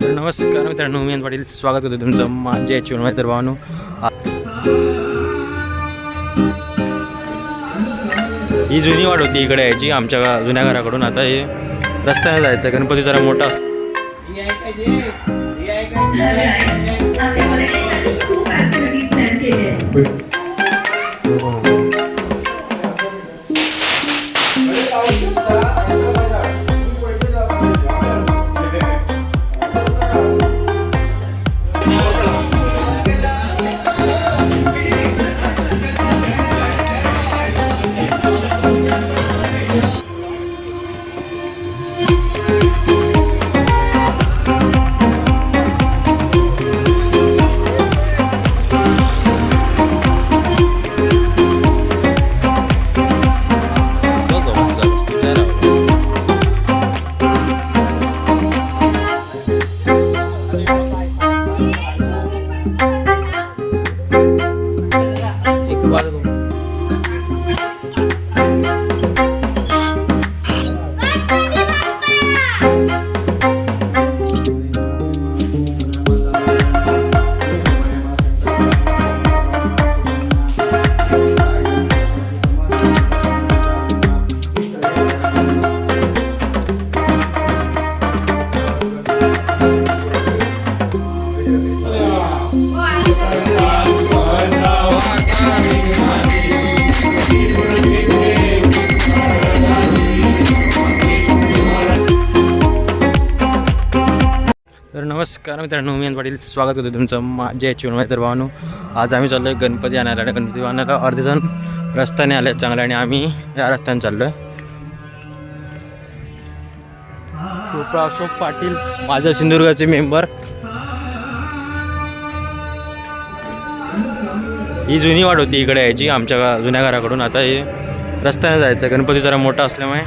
नमस्कार मित्रांनो, मी पाटील स्वागत करतो तुमचं माझ्या चॅनलवर. तर भावानो, ही जुनी वाट होती इकडे यायची आमच्या जुन्या घराकडून. आता हे रस्त्याने जायचं. गणपती जरा मोठा नमस्कार मित्रांनो, मी पाटील स्वागत करतो तुमचं माझ्या चॅनलवर. तर भावानो, आज आम्ही चाललो आहे गणपती आणायला. गणपती आणायला अर्धे जण रस्त्याने आले चांगले आणि आम्ही या रस्त्याने चाललो आहे. कृपा अशोक पाटील, माझ्या सिंधुदुर्गाचे मेंबर. ही जुनी वाट होती इकडे यायची आमच्या जुन्या घराकडून. आता हे रस्त्याने जायचं. गणपती जरा मोठा असल्यामुळे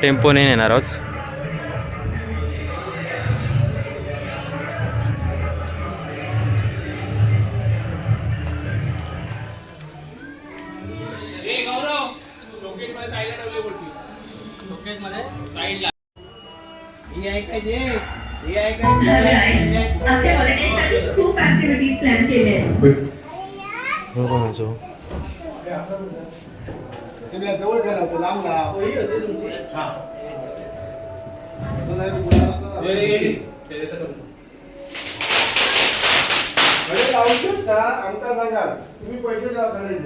टेम्पोने येणार आहोत. आपल्या हॉलिडेजसाठी खूप ऍक्टिव्हिटीज प्लॅन केले आहेत. तुम्ही पैसे द्या,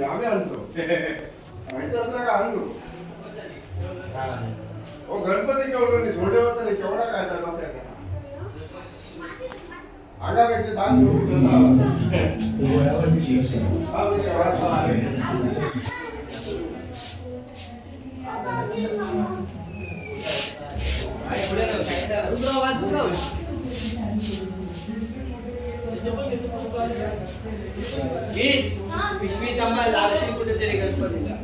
आम्ही आणतो. माहिती असलं का आणलो. गणपती केवढं सोडेवर तरी केवढा काय झाला आगापेक्षा दान पिशवी सांभाळ लागली कुठेतरी गणपतीला.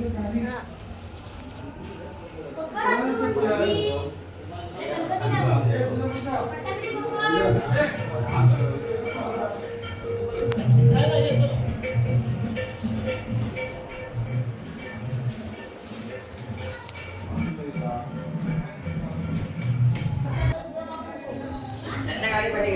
गाडी पाठी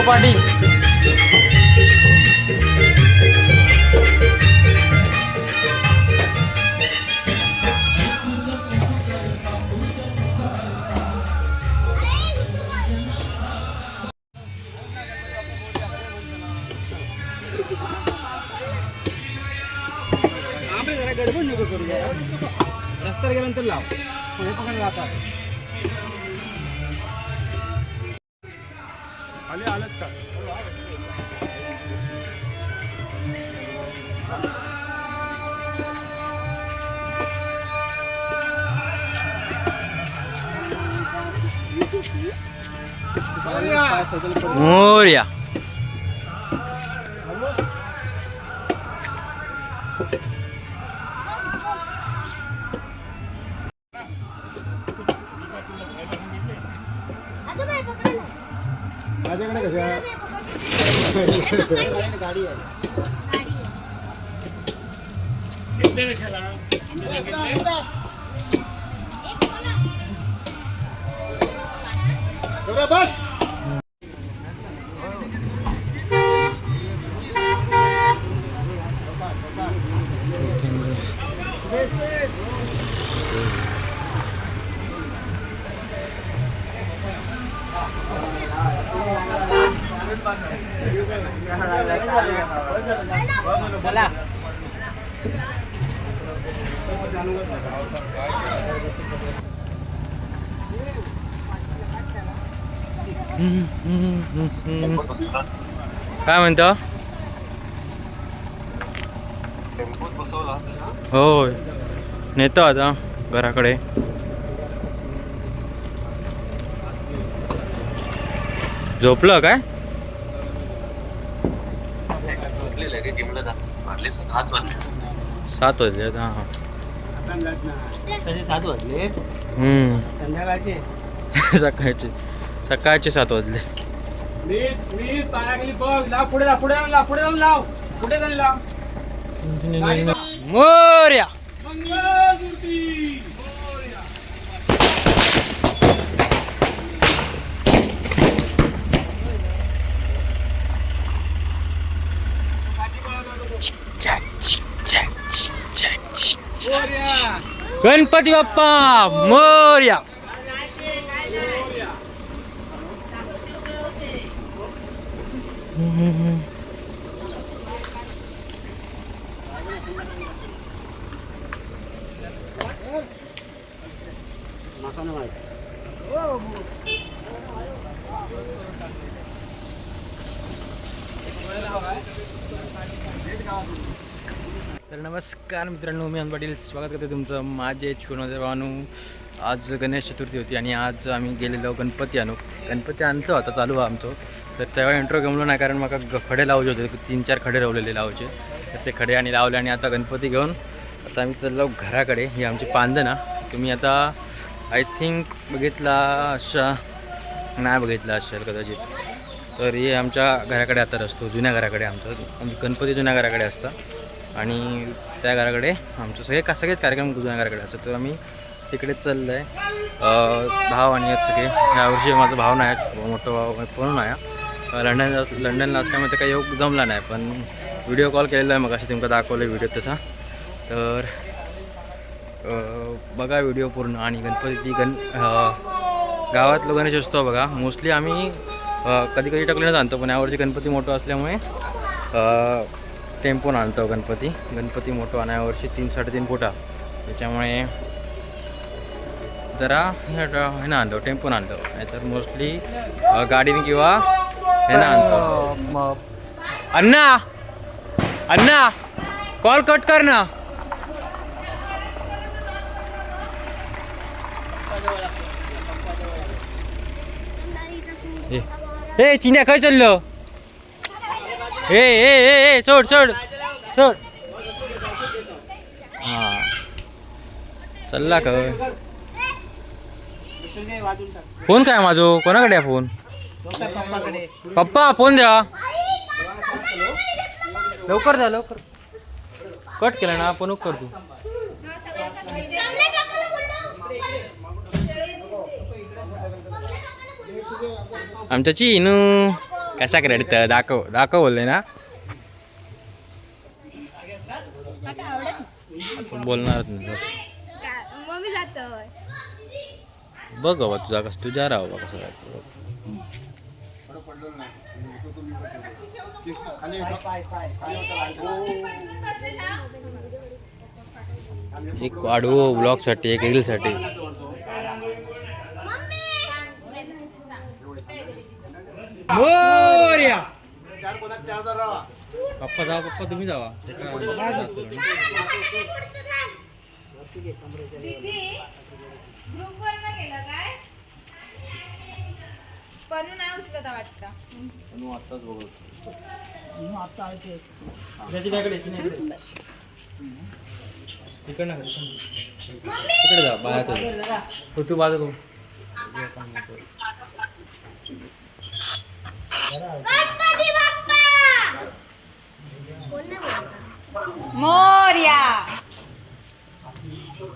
पाटील. गडबड नको करू जरा. रस्त्यावर गेल्यानंतर लाव. हे पकडून जातात. आले आलेत का? मोरया. माझ्याकडे कशा गाडी आहे. बस. काय म्हणतो? होय नेतो आता घराकडे. झोपलं काय? 7 वाजले. हा 7 वाजले संध्याकाळचे. सकाळचे 7 वाजले. मी पायाखाली बघ. लाव पुढे लाव. पुढे जाऊन लाव. पुढे जाऊन लाव. मोरया. मंगळमूर्ती. गणपती बाप्पा मोरया. तर नमस्कार मित्रांनो, मी पाटील स्वागत करते तुमचं माझे छोटे भावानू. आज गणेश चतुर्थी होती आणि आज आम्ही गेलेलो गणपती आणतो आता चालू आहे आमचं. तर तेव्हा इंट्रो गमलो नाही, कारण मला खडे लावायचे होते. 3-4 खडे लावलेले लावायचे. तर ते खडे आणि लावले आणि आता गणपती घेऊन आता आम्ही चाललो घराकडे. ही आमची पांदना. तुम्ही आता आय थिंक बघितला अशा नाही बघितला असेल कदाचित. तर हे आमच्या घराकडे आता असतो, जुन्या घराकडे. आमचं गणपती जुन्या घराकडे असतं आणि त्या घराकडे आमचं सगळेच कार्यक्रम जुन्या घराकडे असतात. तर आम्ही तिकडेच चाललो आहे. भाव आणि आहेत सगळे. यावर्षी माझा भाव नाही, मोठा भाव म्हणून आहे. लंडनला असल्यामुळे काही योग जमला नाही, पण व्हिडिओ कॉल केलेला आहे मग असे तुमका दाखवलं व्हिडिओ तसा. तर बघा व्हिडिओ पूर्ण. आणि गणपती गावातलं गणेश असतो बघा. मोस्टली आम्ही कधी कधी टकलीनंच आणतो, पण यावर्षी गणपती मोठं असल्यामुळे टेम्पोन आणतो. गणपती मोठं आणि यावर्षी 3-3.5 फुटा. त्याच्यामुळे जरा ह्यानं आणतो, टेम्पोन आणतो. नाहीतर मोस्टली गाडीने किंवा ह्यानं आणतो. अण्णा कॉल कट कर ना. हे चिन्या काय चाललो? हे सोड. हां चालला का? फोन काय माझो? कोणाकडे आहे फोन? पप्पा फोन द्या लवकर द्या. लवकर कट केला ना आपण कर तू. आमच्या चीनू कसा करायचं दाखव बोलले ना. बोलणारच नाही. बघ बाबा तुझा कसं तुझ्या राहा बाबा कसं एक वाढवो ब्लॉगसाठी, एक रीलसाठी. मोरया. पप्पा जावा, पप्पा तुम्ही जावा. पण नाही उचलत वाटतं. म्हणून आत्ताच बघतो त्याची त्याकडे तिकडे ना तिकडे जा बाहेर तू बाजू तू मोरया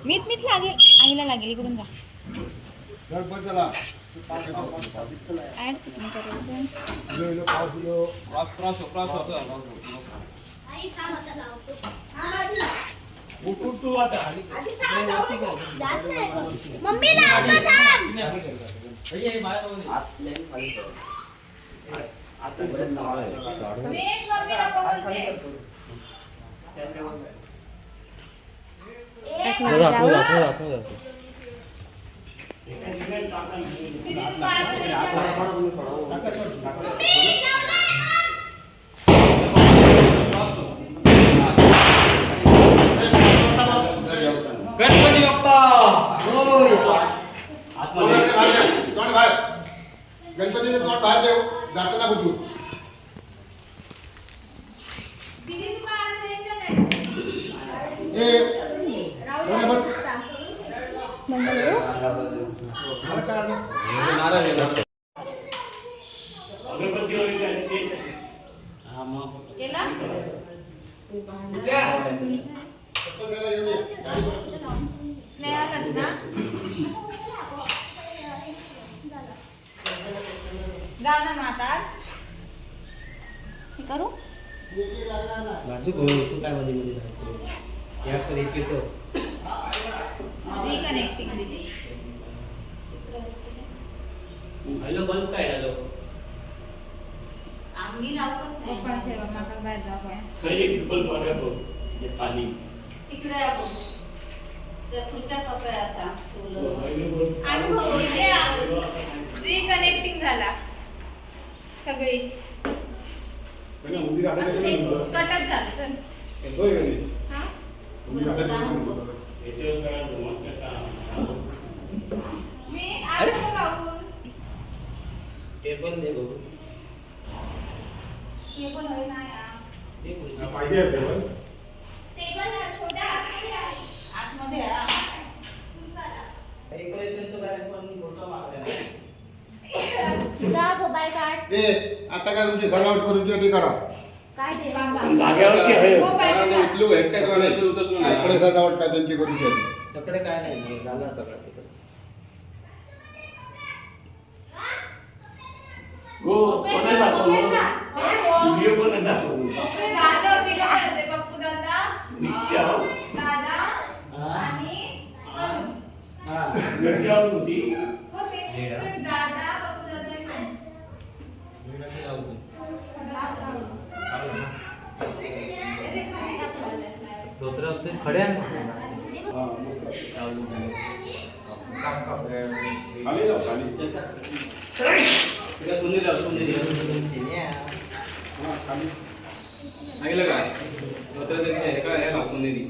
मीच लागेल आईला लागेल इकडून जा गणपत चला ऍड कुठून करायचं गणपती बाप्पा गणपतीचे तोंड बाहेर ठेव जाताना कुठून बस स्नेहालाच ना जाऊ ना माता करू रिकनेक्टिंग हॅलो बल्ब काय झालं आम्ही लावतो पप्पा शेवा माका बाहेर जाऊ काय तिकडे त्या पुढच्या कप्यात रिकनेक्टिंग झाला सगळी असू दे कटच झालं चल हा मी आज लावून टेबल दे बघू टेबल होय नाही पाहिजे टेबल टेबल छोटा आतमध्ये आता काय तुमची सजावट करून ते करा काय दे जागेवरती आहे हो, पाहिजे. इथलं एकट्याच वाड्यात उतरतो ना. इकडे सजावट काय त्यांची करून घ्यायची तकडे काय नाही झालं सगळं तिकडे हो कोणाला दाखवू? व्हिडिओ कोणाला दाखवू? झालं तिला म्हणते पप्पू दादा रिक्षा दादा आणि अनु. रिक्षावर होती. होते. दादा पप्पू दादा खड्या खाली जाऊ खाली ऐकलं काय धोत्राचं आहे का हे लावून दिली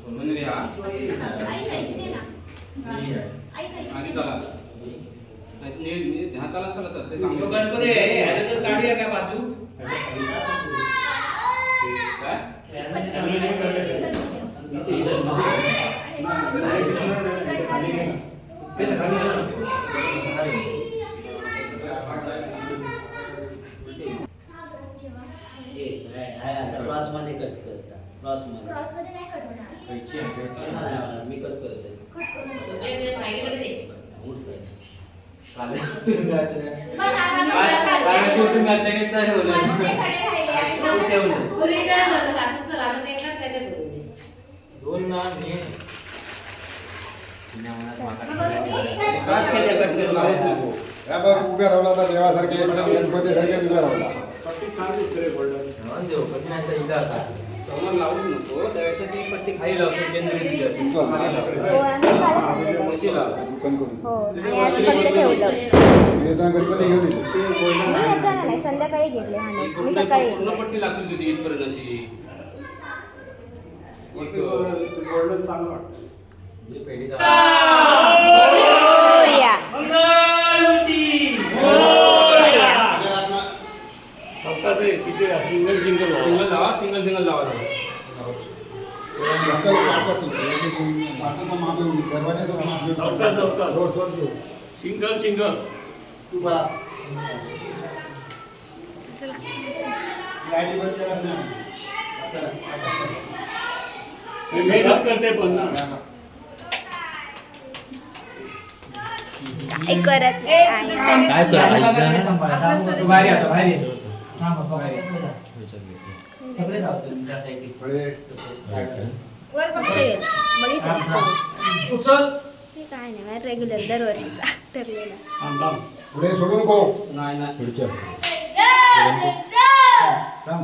सोनेरी हा आणि चला हाताला चला तर ते चांगलं गणपती काढूया काय बाजू काय क्रॉस मध्ये कट करता क्रॉस मध्ये नाही कट होणार मी कट करतो शूटिंग दोन ना उभ्या राहला तर देवासारखे गणपती सारखे उभ्या राहला समोर लावूच नको त्यापेक्षा ती पट्टी खाली लावतो कशी लाव गणपती घेऊन येतो नाही संध्याकाळी घेतले मी सकाळी पूर्ण पट्टी लागली तुझी इथपर्यंत अशी गोल्डन चांगलं वाटतं मोरया. मंगलमूर्ती सिंगल सिंगल मेहनत करते पण ना काय करत काय करायचं बाहेर आता बाहेर वर बघ. बघितलं उचल ते काय नाही रेग्युलर दरवर्षीचा ठरलेला पुढे सोडू नको. नाही नाही पुढच्या चल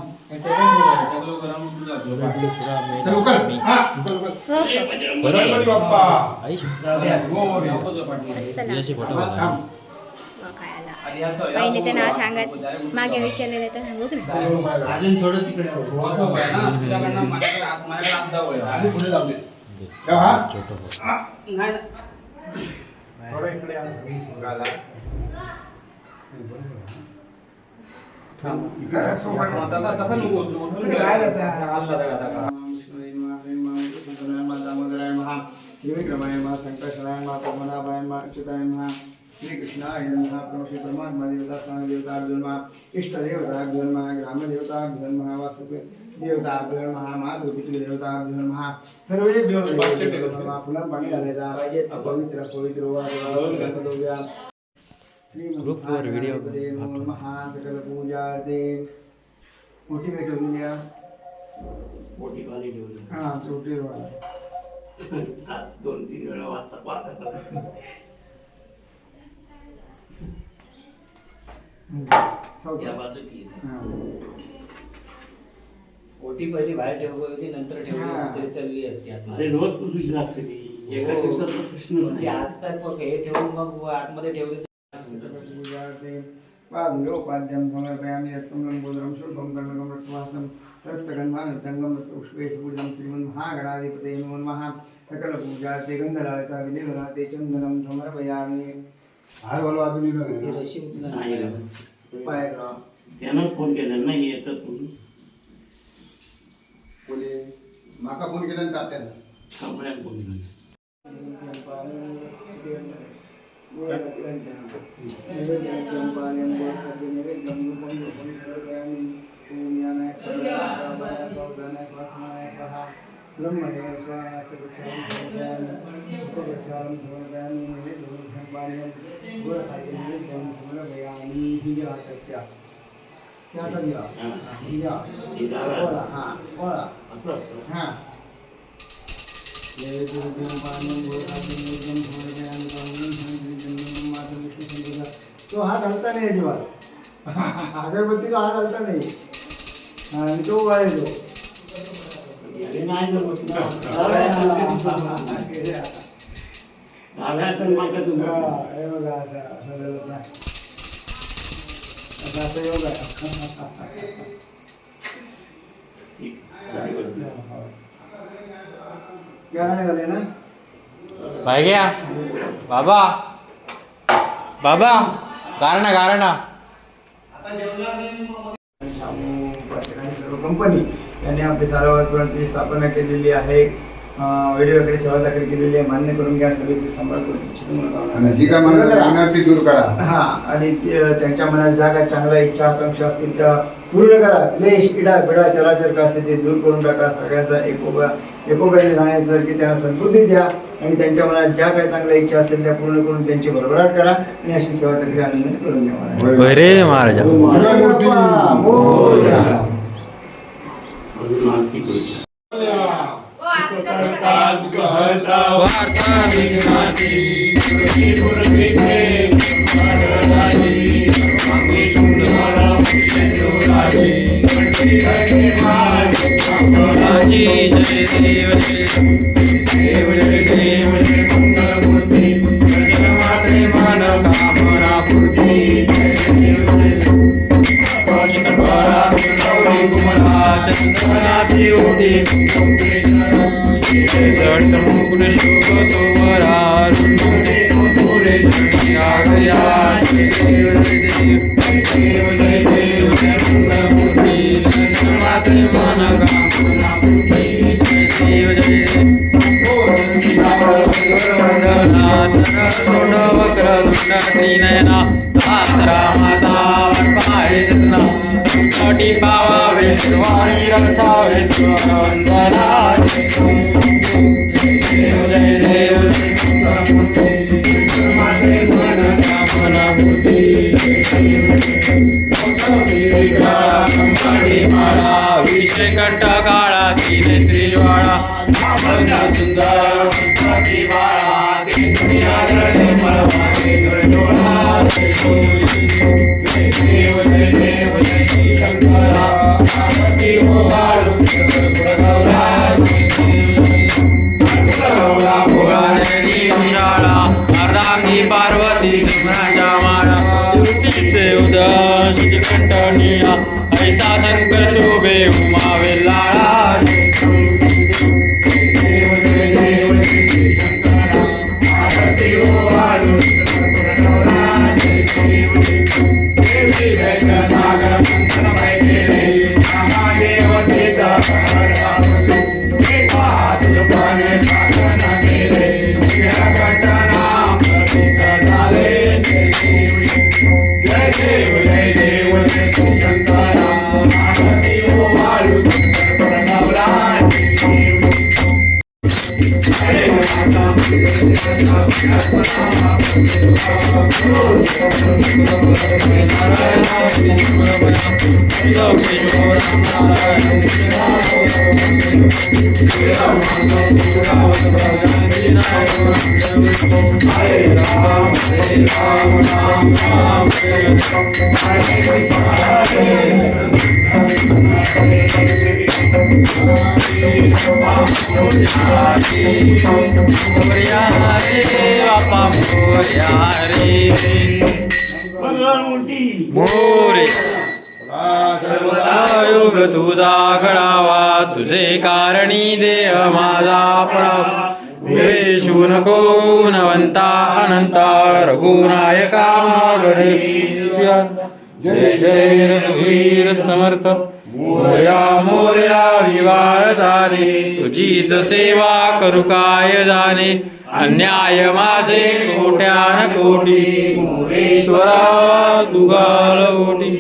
उकर. हा, उकर, उकर. गणपती बाप्पा. आई असतं ना याचे फोटो थांब, थांब. मग काय आला बहिणीचं नाव सांगत मागे विचारलेलं तर सांगू की नाही अजून थोडं तिकडे असं आहे ना तुझ्याकडनं माझ्याकडे आपदा होईल आणि पुढे जाऊ दे. ठेव, हा. छोटं फोटो. नाही थोडं इकडे या. गाला. इकडे सोबत. तसा नको उचलून इकडे बाहेर येतं. हल्ला दादा श्री कृष्णाय नमः प्रभु श्री परमात्मा देवता स्वामी देवता नमः इष्ट देवता नमः ग्राम देवता नमः वासुदेव देवता नमः माधुरी देवता नमः सर्वेभ्यो नमः फुलं पाणी घालायचा पाहिजे पवित्र पवित्र वाया ग्रुपवर व्हिडिओ नमः सकल पूजा दे मोठी भेटून द्या मोठी पाणी ठेवली हां छोटी वाला 2-3 वेळा वाचा या बाजूची ओटी पहिली बाहेर ठेवली होती नंतर ठेवली हा. असती तरी चालली असती आता अरे रोज पुसूची लागते ती एका दिवसाचा प्रश्न पण ती आता बघ हे ठेवून मग आतमध्ये ठेवली पूजार्थे पादुलोपाद्यं समर्पयामि रक्तं बोधरं शुभं कर्णकं रक्तवासं रक्तगन्धानित्यङ्गं पुष्पेशपूजं श्रीमन्महागणाधिपते नमो नमः सकलपूजार्थे गन्धरायचा विलेवनाते चन्दनं समर्पयामि हार बोलवा अजून इकडे ती नाही. रशी उचलून नाही आणली. उपाय करा त्यानं फोन केला नाही याचा फोन कोणी माका फोन केला आणि तात्याला. कंपन्यात फोन केला असं असतं तो हात हलता नाही अजिबात अगरबत्तीचा हात हलता नाही आणि तो वाळतो अरे नाही जमत ना. जाव्याचं मागं तुम्ही. हे बघा असं असं झालं ना. असं योग आहे ठीक. झाली बरं. गाणे झाले ना बाय घ्या बाबा बाबा गारणा गारणा सर्व कंपनी यांनी आपली सार्वजनिक स्थापना केलेली आहे व्हिडिओकडे सेवा दाखल केलेली आहे मान्य करून घ्या सर्व्हिसेस सांभाळ करून आणि जी काय मनात राहणार ती दूर करा. हा आणि त्यांच्या मनात ज्या काय चांगल्या इच्छा आकांक्षा असतील त्या पूर्ण करा क्लेश इडा पिडा चराचर का असेल ते दूर करून टाका सगळ्यांचा एकोप्याने राहण्याचं की त्यांना सद्बुद्धी द्या आणि त्यांच्या मनात ज्या काही चांगल्या इच्छा असतील त्या पूर्ण करून त्यांची भरभराट करा आणि अशी सेवा तरी आनंदाने करून घ्या होय रे महाराजा अजून आणखी करूया. ओ आरती करू. देव वरवंदना सरसोड वक्रतुंडी नयना रामाचा पाय सतना संकटी पावावे सर्वाणी रसावे वंदना देव जय देव विषयकंठ काळा तिने त्रिवाळा सुंदर बाळा देव जय देव जय शंकरा शाळा अर्धांगी पार्वती सुमनाच्या माळा युक्तीचे उदय श्रीकंठ निळा ऐसा शंकर शोभे उमा वेल्लाळा योग तुझा घडावा तुझे कारणी देह माझा पडावा वेशू नको नवंता अनंता रघुनायका गणेश जय जय रघुवीर समर्थ मोरया मोरया विवारधारे तुझीच सेवा करू काय जाणे अन्याय माझे कोट्यान कोटी मोरेश्वरा तुगाल ओटी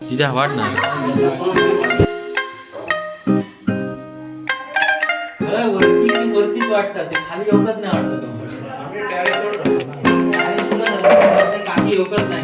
तिथे वाटणार वरतीच वाटतात ते खाली येऊकच नाही वाटत काही येऊकच नाही